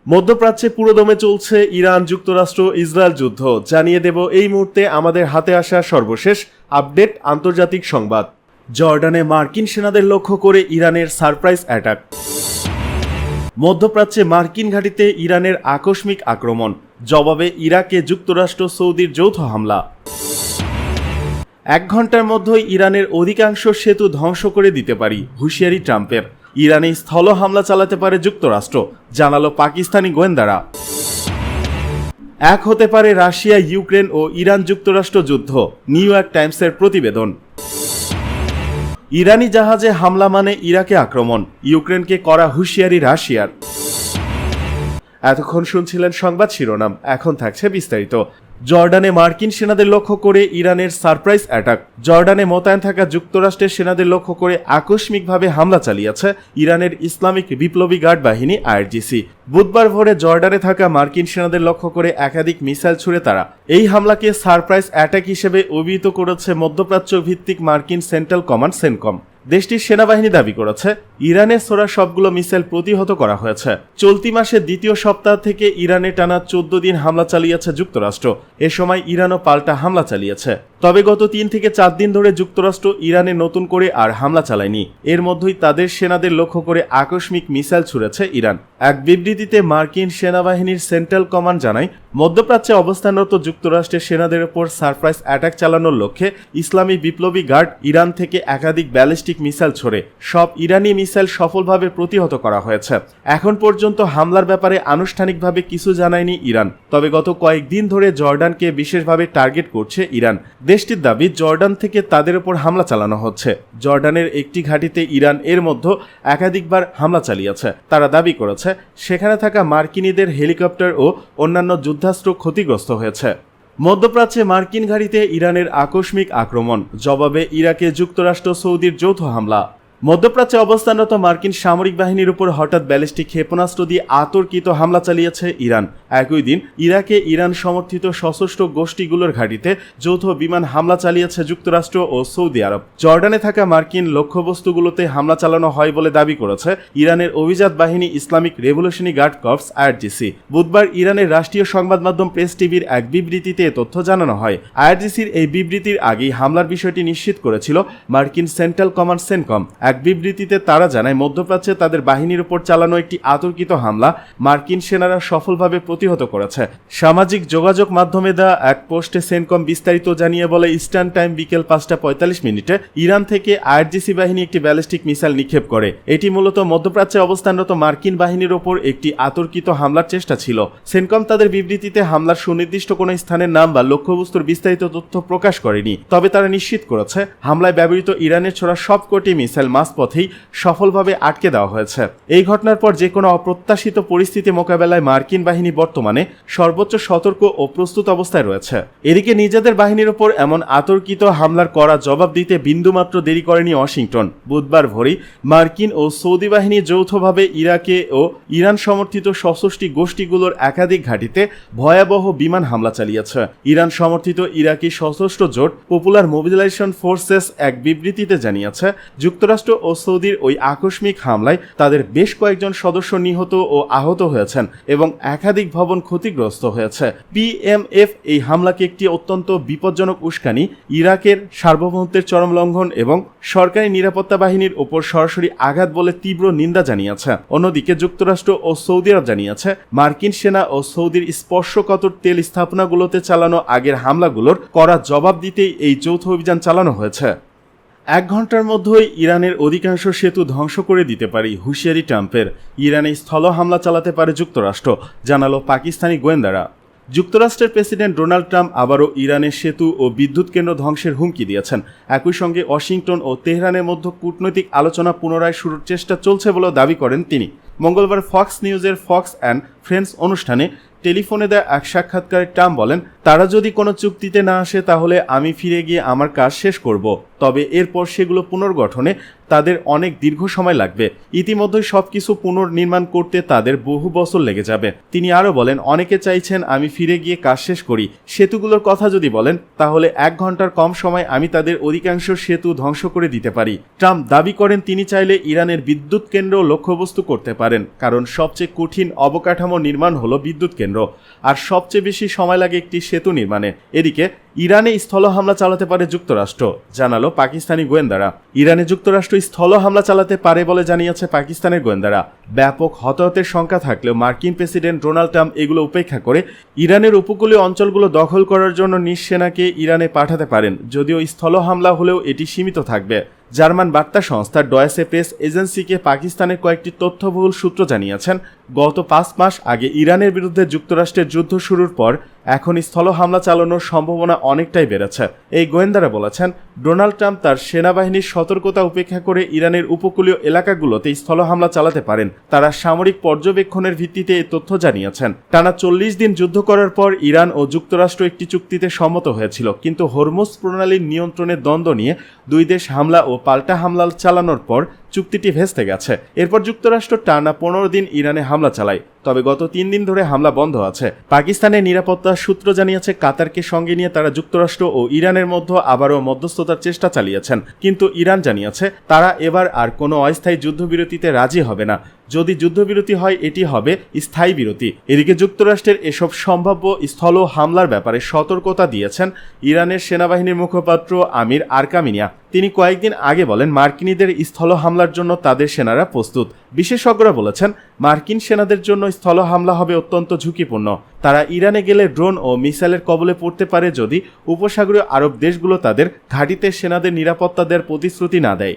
মধ্যপ্রাচ্যে পুরোদমে চলছে ইরান যুক্তরাষ্ট্র ইসরায়েল যুদ্ধ। জানিয়ে দেব এই মুহূর্তে আমাদের হাতে আসা সর্বশেষ আপডেট আন্তর্জাতিক সংবাদ। জর্ডানে মার্কিন সেনাদের লক্ষ্য করে ইরানের সারপ্রাইজ অ্যাটাক। মধ্যপ্রাচ্যে মার্কিন ঘাঁটিতে ইরানের আকস্মিক আক্রমণ, জবাবে ইরাকে যুক্তরাষ্ট্র সৌদির যৌথ হামলা। 1 ঘন্টার মধ্যেই ইরানের অধিকাংশ সেতু ধ্বংস করে দিতে পারি, হুঁশিয়ারি ট্রাম্পের। ইরানে স্থল হামলা চালাতে পারে যুক্তরাষ্ট্র, জানালো পাকিস্তানি গোয়েন্দারা। এক হতে পারে রাশিয়া, ইউক্রেন ও ইরান যুক্তরাষ্ট্র যুদ্ধ, নিউ ইয়র্ক টাইমসের প্রতিবেদন। ইরানি জাহাজে হামলা মানে ইরাকে আক্রমণ, ইউক্রেনকে করা হুঁশিয়ারি রাশিয়ার। এতক্ষণ শুনছিলেন সংবাদ শিরোনাম, এখন থাকছে বিস্তারিত। জর্ডানে মার্কিন সেনাদের লক্ষ্য করে ইরানের সারপ্রাইজ অ্যাটাক। জর্ডানে মোতায়েন থাকা যুক্তরাষ্ট্রের সেনাদের লক্ষ্য করে আকস্মিকভাবে হামলা চালিয়েছে ইরানের ইসলামিক বিপ্লবী গার্ড বাহিনী আইআরজিসি। বুধবার ভোরে জর্ডানে থাকা মার্কিন সেনাদের লক্ষ্য করে একাধিক মিসাইল ছুড়ে তারা এই হামলাকে সারপ্রাইজ অ্যাটাক হিসেবে অভিহিত করেছে মধ্যপ্রাচ্য ভিত্তিক মার্কিন সেন্ট্রাল কমান্ড সেনকম। দেশটির সেনাবাহিনী দাবি করেছে ইরানের ছোড়া সবগুলো মিসাইল প্রতিহত করা হয়েছে। চলতি মাসের দ্বিতীয় সপ্তাহ থেকে ইরানে টানা 14 দিন হামলা চালিয়েছে যুক্তরাষ্ট্র। এ সময় ইরানও পাল্টা হামলা চালিয়েছে। তবে গত 3 থেকে 4 দিন ধরে যুক্তরাষ্ট্র ইরানে নতুন করে আর হামলা চালায়নি। এর মধ্যেই তাদের সেনাদের লক্ষ্য করে আকস্মিক মিসাইল ছুড়েছে ইরান। এক বিবৃতিতে মার্কিন সেনাবাহিনীর সেন্ট্রাল কমান্ড জানায়, মধ্যপ্রাচ্যে অবস্থানরত যুক্তরাষ্ট্রের সেনাদের উপর সারপ্রাইজ অ্যাটাক চালানোর লক্ষ্যে ইসলামী বিপ্লবী গার্ড ইরান থেকে একাধিক ব্যালিস্টিক মিসাইল ছোড়ে। সব ইরানি মিসাইল সফলভাবে প্রতিহত করা হয়েছে। এখন পর্যন্ত হামলার ব্যাপারে আনুষ্ঠানিকভাবে কিছু জানায়নি ইরান। তবে গত কয়েকদিন ধরে জর্ডানকে বিশেষভাবে টার্গেট করছে ইরান। দেশটির দাবি, জর্ডান থেকে তাদের উপর হামলা চালানো হচ্ছে। জর্ডানের একটি ঘাঁটিতে ইরান এর মধ্যে একাধিকবার হামলা চালিয়েছে। তারা দাবি করেছে সেখানে থাকা মার্কিনীদের হেলিকপ্টার ও অন্যান্য যুদ্ধাস্ত্র ক্ষতিগ্রস্ত হয়েছে। মধ্যপ্রাচ্যে মার্কিন ঘাঁটিতে ইরানের আকস্মিক আক্রমণ, জবাবে ইরাকে যুক্তরাষ্ট্র সৌদির যৌথ হামলা। মধ্যপ্রাচ্যে অবস্থানরত মার্কিন সামরিক বাহিনীর উপর হঠাৎ ব্যালিস্টিক ক্ষেপণাস্ত্র দিয়ে আতর্কিত হামলা চালিয়েছে ইরান। একই দিন ইরাকে ইরান সমর্থিত সশস্ত্র গোষ্ঠীগুলোর ঘাঁটিতে যৌথ বিমান হামলা চালিয়েছে যুক্তরাষ্ট্র ও সৌদি আরব। জর্ডানে থাকা মার্কিন লক্ষ্যবস্তুগুলোতে হামলা চালানো হয় বলে দাবি করেছে ইরানের অভিজাত বাহিনী Islamic revolutionary guard corps IRGC. বুধবার ইরানের রাষ্ট্রীয় সংবাদ মাধ্যম প্রেস টিভির এক বিবৃতিতে এ তথ্য জানানো হয়। আইআরজিসির এই বিবৃতির আগেই হামলার বিষয়টি নিশ্চিত করেছিল মার্কিন সেন্ট্রাল কমান্ড সেনকম। এক বিবৃতিতে তারা জানায়, মধ্যপ্রাচ্যে তাদের বাহিনীর উপর চালানো একটি আতর্কিত হামলা মার্কিন সেনারা সফলভাবে প্রতিহত করেছে। সামাজিক যোগাযোগ মাধ্যমে দেওয়া এক পোস্টে সেনকম বিস্তারিত জানিয়ে বলে, ইস্টার্ন টাইম বিকেল 5:45 ইরান থেকে আইআরজিসি বাহিনী একটি ব্যালিস্টিক মিসাইল নিক্ষেপ করে। এটি মূলত মধ্যপ্রাচ্যে অবস্থানরত মার্কিন বাহিনীর ওপর একটি আতর্কিত হামলার চেষ্টা ছিল। সেনকম তাদের বিবৃতিতে হামলার সুনির্দিষ্ট কোনো স্থানের নাম বা লক্ষ্যবস্তুর বিস্তারিত তথ্য প্রকাশ করেনি। তবে তারা নিশ্চিত করেছে হামলায় ব্যবহৃত ইরানের ছোড়া সবকটি মিসাইল মাঝপথেই সফলভাবে আটকে দেওয়া হয়েছে। এই ঘটনার পর যে কোনো অপ্রত্যাশিত পরিস্থিতি মোকাবেলায় মার্কিন বাহিনী বর্তমানে সর্বোচ্চ সতর্ক ও প্রস্তুত অবস্থায় রয়েছে। এদিকে নিজেদের বাহিনীর উপর এমন আতর্কিত হামলার কড়া জবাব দিতে বিন্দুমাত্র দেরি করেনি ওয়াশিংটন। বুধবার ভোরেই মার্কিন ও সৌদি বাহিনী যৌথভাবে ইরাকে ও ইরান সমর্থিত সশস্ত্র গোষ্ঠীগুলোর একাধিক ঘাঁটিতে ভয়াবহ বিমান হামলা চালিয়েছে। ইরান সমর্থিত ইরাকি সশস্ত্র জোট পপুলার মোবিলাইজেশন ফোর্সেস এক বিবৃতিতে জানিয়েছে, যুক্তরাষ্ট্র ও সৌদির ওই আকস্মিক হামলায় তাদের বেশ কয়েকজন সদস্য নিহত ও আহত হয়েছেন এবং একাধিক ভবন ক্ষতিগ্রস্ত হয়েছে। পিএমএফ এই হামলাকে একটি অত্যন্ত বিপজ্জনক উস্কানি, ইরাকের সার্বভৌমত্বের চরম লঙ্ঘন এবং সরকারি নিরাপত্তা বাহিনীর ওপর সরাসরি আঘাত বলে তীব্র নিন্দা জানিয়েছে। অন্যদিকে যুক্তরাষ্ট্র ও সৌদি আরব জানিয়েছে, মার্কিন সেনা ও সৌদির স্পর্শকাতর তেল স্থাপনাগুলোতে চালানো আগের হামলাগুলোর কড়া জবাব দিতেই এই যৌথ অভিযান চালানো হয়েছে। 1 ঘন্টার মধ্যেই ইরানের অধিকাংশ সেতু ধ্বংস করে দিতে পারি, হুঁশিয়ারি ট্রাম্পের। ইরানে স্থল হামলা চালাতে পারে যুক্তরাষ্ট্র, জানালো পাকিস্তানি গোয়েন্দারা। যুক্তরাষ্ট্রের প্রেসিডেন্ট ডোনাল্ড ট্রাম্প আবারও ইরানের সেতু ও বিদ্যুৎ কেন্দ্র ধ্বংসের হুমকি দিয়েছেন। একই সঙ্গে ওয়াশিংটন ও তেহরানের মধ্যে কূটনৈতিক আলোচনা পুনরায় শুরুর চেষ্টা চলছে বলেও দাবি করেন তিনি। মঙ্গলবার ফক্স নিউজের ফক্স অ্যান্ড ফ্রেন্ডস অনুষ্ঠানে টেলিফোনে দেয়া এক সাক্ষাৎকারে ট্রাম্প বলেন, তারা যদি কোনো চুক্তিতে না আসে তাহলে আমি ফিরে গিয়ে আমার কাজ শেষ করব। তবে এরপর সেগুলো পুনর্গঠনে তাদের অনেক দীর্ঘ সময় লাগবে। ইতিমধ্যে সবকিছু পুনর্নির্মাণ করতে তাদের বহু বছর লেগে যাবে। তিনি আরও বলেন, অনেকে চাইছেন আমি ফিরে গিয়ে কাজ শেষ করি। সেতুগুলোর কথা যদি বলেন তাহলে 1 ঘন্টার কম সময় আমি তাদের অধিকাংশ সেতু ধ্বংস করে দিতে পারি। ট্রাম্প দাবি করেন তিনি চাইলে ইরানের বিদ্যুৎ কেন্দ্র লক্ষ্যবস্তু করতে পারেন, কারণ সবচেয়ে কঠিন অবকাঠামো নির্মাণ হলো বিদ্যুৎ কেন্দ্র, আর সবচেয়ে বেশি সময় লাগে একটি সেতু নির্মাণে। এদিকে ইরানে স্থল হামলা চালাতে পারে যুক্তরাষ্ট্র, জানালো পাকিস্তানি গোয়েন্দারা। ইরানে যুক্তরাষ্ট্র স্থল হামলা চালাতে পারে বলে জানিয়েছে পাকিস্তানের গোয়েন্দারা। ব্যাপক হতাহতের সংখ্যা থাকলেও মার্কিন প্রেসিডেন্ট ডোনাল্ড ট্রাম্প এগুলো উপেক্ষা করে ইরানের উপকূলীয় অঞ্চলগুলো দখল করার জন্য নিজ সেনাকে ইরানে পাঠাতে পারেন, যদিও স্থল হামলা হলেও এটি সীমিত থাকবে। জার্মান বার্তা সংস্থা ডয়েচে প্রেস এজেন্সিকে পাকিস্তানের কয়েকটি তথ্যবহুল সূত্র জানিয়েছেন, গত 5 মাস আগে ইরানের বিরুদ্ধে যুক্তরাষ্ট্রের যুদ্ধ শুরুর পর এখন স্থল হামলা চালানোর সম্ভাবনা অনেকটাই বেড়েছে। এই গোয়েন্দারা বলেছেন, ডোনাল্ড ট্রাম্প তার সেনাবাহিনীর সতর্কতা উপেক্ষা করে ইরানের উপকূলীয় এলাকাগুলোতে স্থল হামলা চালাতে পারেন। তারা সামরিক পর্যবেক্ষণের ভিত্তিতে এই তথ্য জানিয়েছেন। টানা 40 দিন যুদ্ধ করার পর ইরান ও যুক্তরাষ্ট্র একটি চুক্তিতে সম্মত হয়েছিল, কিন্তু হরমুজ প্রণালীর নিয়ন্ত্রণের দ্বন্দ্ব নিয়ে দুই দেশ হামলা ও পাল্টা হামলা চালানোর পর চুক্তিটি ভেস্তে গেছে। এরপর যুক্তরাষ্ট্র টানা 15 দিন ইরানে হামলা চালায়, তবে গত 3 দিন ধরে হামলা বন্ধ আছে। পাকিস্তানের নিরাপত্তা সূত্র জানিয়েছে কাতারকে সঙ্গে নিয়ে তারা যুক্তরাষ্ট্র ও ইরানের মধ্যে আবারও মধ্যস্থতার চেষ্টা চালিয়েছেন, কিন্তু ইরান জানিয়েছে তারা এবার আর কোনো অস্থায়ী যুদ্ধবিরতিতে রাজি হবে না। যদি যুদ্ধবিরতি হয় এটি হবে স্থায়ী বিরতি। এদিকে যুক্তরাষ্ট্রের এসব সম্ভাব্য স্থল হামলার ব্যাপারে সতর্কতা দিয়েছেন ইরানের সেনাবাহিনীর মুখপাত্র আমির আরকামিনিয়া। তিনি কয়েকদিন আগে বলেন, মার্কিনীদের স্থল হামলার জন্য তাদের সেনারা প্রস্তুত। বিশেষজ্ঞরা বলেছেন, মার্কিন সেনাদের জন্য স্থল হামলা হবে অত্যন্ত ঝুঁকিপূর্ণ। তারা ইরানে গেলে ড্রোন ও মিসাইলের কবলে পড়তে পারে যদি উপসাগরীয় আরব দেশগুলো তাদের ঘাঁটিতে সেনাদের নিরাপত্তা দেওয়ার প্রতিশ্রুতি না দেয়।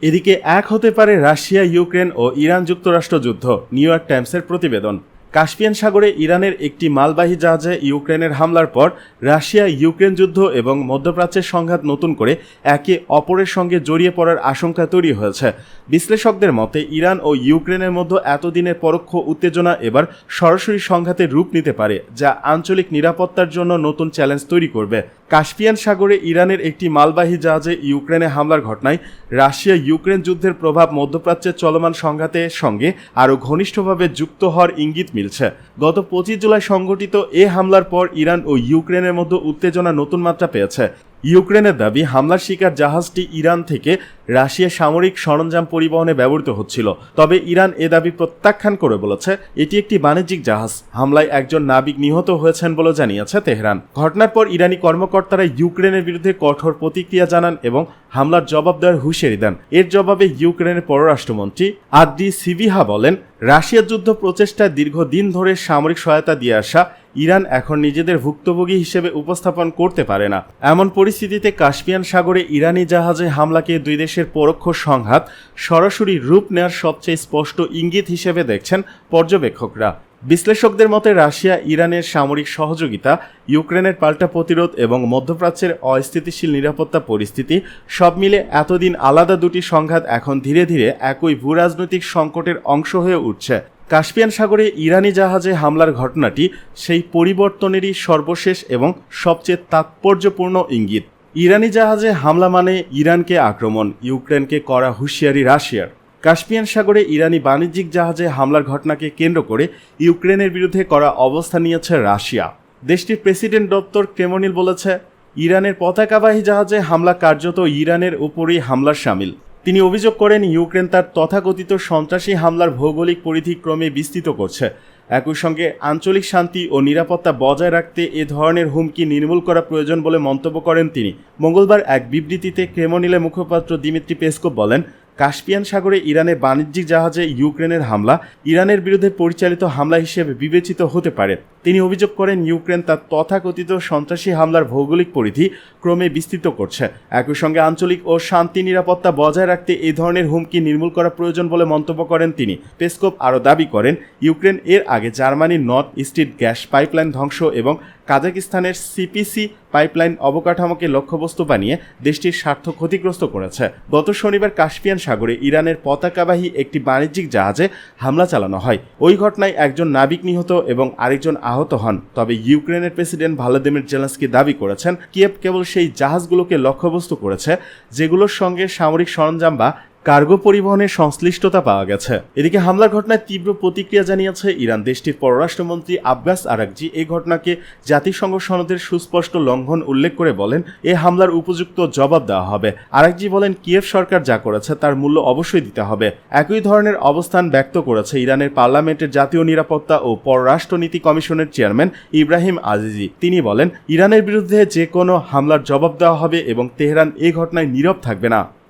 এদিকে এক হতে পারে রাশিয়া, ইউক্রেন ও ইরান যুক্তরাষ্ট্র যুদ্ধ। নিউ ইয়র্ক টাইমসের প্রতিবেদন। কাস্পিয়ান সাগরে ইরানের একটি মালবাহী জাহাজে ইউক্রেনের হামলার পর রাশিয়া ইউক্রেন যুদ্ধ এবং মধ্যপ্রাচ্যের সংঘাত নতুন করে একে অপরের সঙ্গে জড়িয়ে পড়ার আশঙ্কা তৈরি হয়েছে। বিশ্লেষকদের মতে ইরান ও ইউক্রেনের মধ্যে এতদিনের পরোক্ষ উত্তেজনা এবার সরাসরি সংঘাতের রূপ নিতে পারে, যা আঞ্চলিক নিরাপত্তার জন্য নতুন চ্যালেঞ্জ তৈরি করবে। কাস্পিয়ান সাগরে ইরানের একটি মালবাহী জাহাজে ইউক্রেনে হামলার ঘটনায় রাশিয়া ইউক্রেন যুদ্ধের প্রভাব মধ্যপ্রাচ্যের চলমান সংঘাতের সঙ্গে আরও ঘনিষ্ঠভাবে যুক্ত হওয়ার ইঙ্গিত মিলছে। গত 25 জুলাই সংঘটিত এ হামলার পর ইরান ও ইউক্রেনের মধ্যে উত্তেজনা নতুন মাত্রা পেয়েছে। ইউক্রেনের দাবি, হামলার শিকার জাহাজটি ইরান থেকে রাশিয়া সামরিক সরঞ্জাম পরিবহনে ব্যবহৃত হচ্ছিল, তবে ইরান এ দাবি প্রত্যাখ্যান করে বলেছে এটি একটি বাণিজ্যিক জাহাজ। হামলায় একজন নাবিক নিহত হয়েছেন বলে জানিয়েছে তেহরান। ঘটনার পর ইরানি কর্মকর্তারা ইউক্রেনের বিরুদ্ধে কঠোর প্রতিক্রিয়া জানান এবং হামলার জবাব দেওয়ার হুঁশিয়ারি দেন। এর জবাবে ইউক্রেনের পররাষ্ট্রমন্ত্রী আদ্রি সিবিহা বলেন, রাশিয়ার যুদ্ধ প্রচেষ্টায় দীর্ঘদিন ধরে সামরিক সহায়তা দিয়ে আসা ইরান এখন নিজেদের ভুক্তভোগী হিসেবে উপস্থাপন করতে পারে না। এমন পরিস্থিতিতে কাস্পিয়ান সাগরে ইরানি জাহাজে হামলাকে দুই দেশের পরোক্ষ সংঘাত সরাসরি রূপ নেওয়ার সবচেয়ে স্পষ্ট ইঙ্গিত হিসেবে দেখছেন পর্যবেক্ষকরা। বিশ্লেষকদের মতে রাশিয়া ইরানের সামরিক সহযোগিতা, ইউক্রেনের পাল্টা প্রতিরোধ এবং মধ্যপ্রাচ্যের অস্থিতিশীল নিরাপত্তা পরিস্থিতি সব মিলে এতদিন আলাদা দুটি সংঘাত এখন ধীরে ধীরে একই ভূরাজনৈতিক সংকটের অংশ হয়ে উঠছে। কাস্পিয়ান সাগরে ইরানি জাহাজে হামলার ঘটনাটি সেই পরিবর্তনেরই সর্বশেষ এবং সবচেয়ে তাৎপর্যপূর্ণ ইঙ্গিত। ইরানি জাহাজে হামলা মানে ইরানকে আক্রমণ, ইউক্রেনকে করা হুঁশিয়ারি রাশিয়ার। কাস্পিয়ান সাগরে ইরানি বাণিজ্যিক জাহাজে হামলার ঘটনাকে কেন্দ্র করে ইউক্রেনের বিরুদ্ধে করা অবস্থান নিয়েছে রাশিয়া। দেশটির প্রেসিডেন্ট দপ্তর ক্রেমলিন বলেছে, ইরানের পতাকাবাহী জাহাজে হামলা কার্যত ইরানের উপরই হামলার শামিল। তিনি অভিযোগ করেন ইউক্রেন তার তথাকথিত সন্ত্রাসী হামলার ভৌগোলিক পরিধি ক্রমে বিস্তৃত করছে। একই সঙ্গে আঞ্চলিক শান্তি ও নিরাপত্তা বজায় রাখতে এ ধরনের হুমকি নির্মূল করা প্রয়োজন বলে মন্তব্য করেন তিনি। মঙ্গলবার এক বিবৃতিতে ক্রেমলিনের মুখপাত্র দিমিত্রি পেসকভ বলেন, কাস্পিয়ান সাগরে ইরানের বাণিজ্যিক জাহাজে ইউক্রেনের হামলা ইরানের বিরুদ্ধে পরিচালিত হামলা হিসেবে বিবেচিত হতে পারে। তিনি অভিযোগ করেন ইউক্রেন তার তথাকথিত সন্ত্রাসী হামলার ভৌগোলিক পরিধি ক্রমে বিস্তৃত করছে। একই সঙ্গে আঞ্চলিক ও শান্তি নিরাপত্তা বজায় রাখতে এই ধরনের হুমকি নির্মূল করা প্রয়োজন বলে মন্তব্য করেন তিনি। পেসকভ আরও দাবি করেন, ইউক্রেন এর আগে জার্মানির নর্থ স্ট্রিম গ্যাস পাইপলাইন ধ্বংস এবং কাজাকিস্তানের সিপিসি পাইপলাইন অবকাঠামোকে লক্ষ্যবস্তু বানিয়ে দেশটির স্বার্থ ক্ষতিগ্রস্ত করেছে। গত শনিবার কাস্পিয়ান সাগরে ইরানের পতাকাবাহী একটি বাণিজ্যিক জাহাজে হামলা চালানো হয়। ওই ঘটনায় একজন নাবিক নিহত এবং আরেকজন আহত আহত হন। তবে ইউক্রেনের প্রেসিডেন্ট ভলোদিমির জেলেনস্কি দাবি করেছেন কিয়েভ কেবল সেই জাহাজগুলোকে লক্ষ্যবস্তু করেছে যেগুলোর সঙ্গে সামরিক সরঞ্জাম বা কার্গো পরিবহনের সংশ্লিষ্টতা পাওয়া গেছে। এদিকে হামলার ঘটনায় তীব্র প্রতিক্রিয়া জানিয়েছে ইরান। দেশটির পররাষ্ট্রমন্ত্রী আব্বাস আরাকজি এই ঘটনাকে জাতিসংঘ সনদের সুস্পষ্ট লঙ্ঘন উল্লেখ করে বলেন, এ হামলার উপযুক্ত জবাব দেওয়া হবে। আরাকজি বলেন, কিয়েভ সরকার যা করেছে তার মূল্য অবশ্যই দিতে হবে। একই ধরনের অবস্থান ব্যক্ত করেছে ইরানের পার্লামেন্টের জাতীয় নিরাপত্তা ও পররাষ্ট্রনীতি কমিশনের চেয়ারম্যান ইব্রাহিম আজিজি। তিনি বলেন, ইরানের বিরুদ্ধে যে কোনো হামলার জবাব দেওয়া হবে এবং তেহরান এই ঘটনায় নীরব থাকবে না।